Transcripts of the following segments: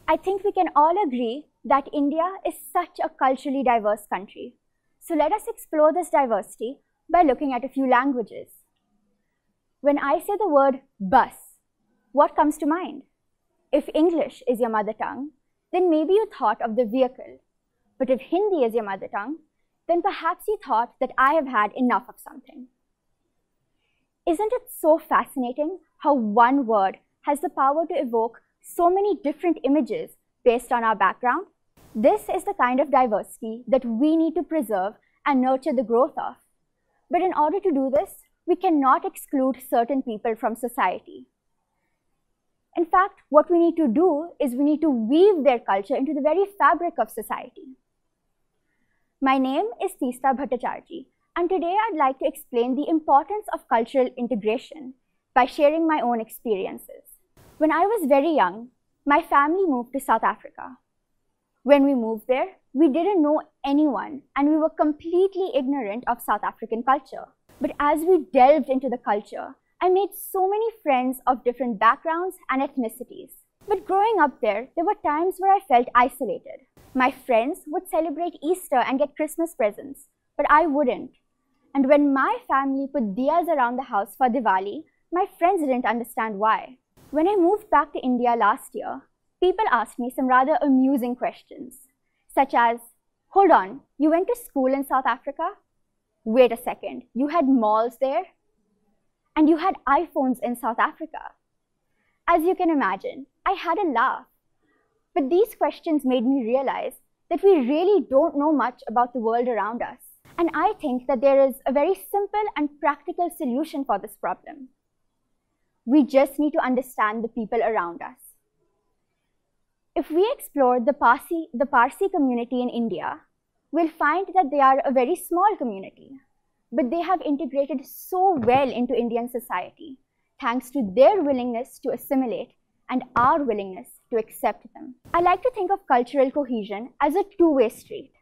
I think we can all agree that India is such a culturally diverse country. So let us explore this diversity by looking at a few languages. When I say the word bus, what comes to mind? If English is your mother tongue, then maybe you thought of the vehicle. But if Hindi is your mother tongue, then perhaps you thought that I have had enough of something. Isn't it so fascinating how one word has the power to evoke so many different images based on our background? This is the kind of diversity that we need to preserve and nurture the growth of. But in order to do this, we cannot exclude certain people from society. In fact, what we need to do is we need to weave their culture into the very fabric of society. My name is Teesta Bhattacharjee, and today I'd like to explain the importance of cultural integration by sharing my own experiences. When I was very young, my family moved to South Africa. When we moved there, we didn't know anyone and we were completely ignorant of South African culture. But as we delved into the culture, I made so many friends of different backgrounds and ethnicities. But growing up there were times where I felt isolated. My friends would celebrate Easter and get Christmas presents, but I wouldn't. And when my family put diyas around the house for Diwali, my friends didn't understand why. When I moved back to India last year, people asked me some rather amusing questions, such as, hold on, you went to school in South Africa? Wait a second, you had malls there? And you had iPhones in South Africa? As you can imagine, I had a laugh. But these questions made me realize that we really don't know much about the world around us. And I think that there is a very simple and practical solution for this problem. We just need to understand the people around us. If we explore the Parsi community in India, we'll find that they are a very small community, but they have integrated so well into Indian society, thanks to their willingness to assimilate and our willingness to accept them. I like to think of cultural cohesion as a two-way street.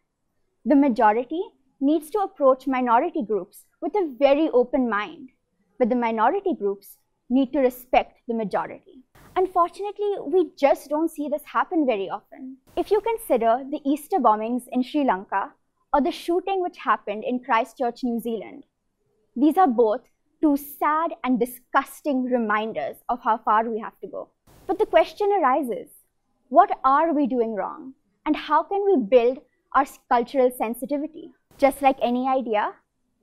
The majority needs to approach minority groups with a very open mind, but the minority groups need to respect the majority. Unfortunately, we just don't see this happen very often. If you consider the Easter bombings in Sri Lanka or the shooting which happened in Christchurch, New Zealand, these are both two sad and disgusting reminders of how far we have to go. But the question arises, what are we doing wrong? And how can we build our cultural sensitivity? Just like any idea,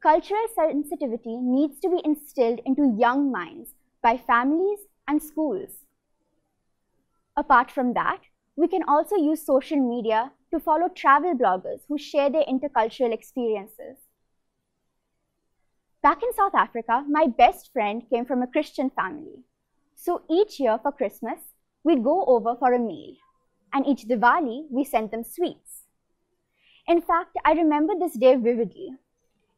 cultural sensitivity needs to be instilled into young minds by families and schools. Apart from that, we can also use social media to follow travel bloggers who share their intercultural experiences. Back in South Africa, my best friend came from a Christian family. So each year for Christmas, we'd go over for a meal. And each Diwali, we sent them sweets. In fact, I remember this day vividly.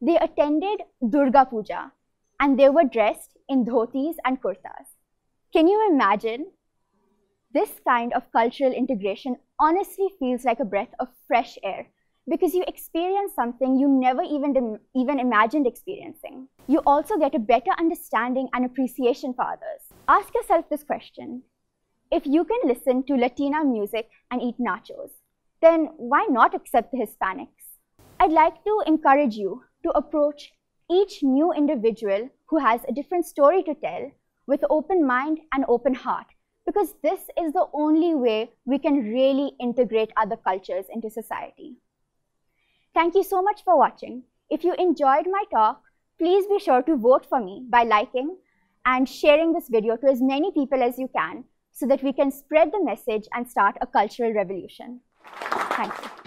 They attended Durga Puja and they were dressed in dhotis and kurtas. Can you imagine? This kind of cultural integration honestly feels like a breath of fresh air because you experience something you never even imagined experiencing. You also get a better understanding and appreciation for others. Ask yourself this question. If you can listen to Latina music and eat nachos, then why not accept the Hispanics? I'd like to encourage you to approach each new individual who has a different story to tell with an open mind and open heart, because this is the only way we can really integrate other cultures into society. Thank you so much for watching. If you enjoyed my talk, please be sure to vote for me by liking and sharing this video to as many people as you can so that we can spread the message and start a cultural revolution. Thank you.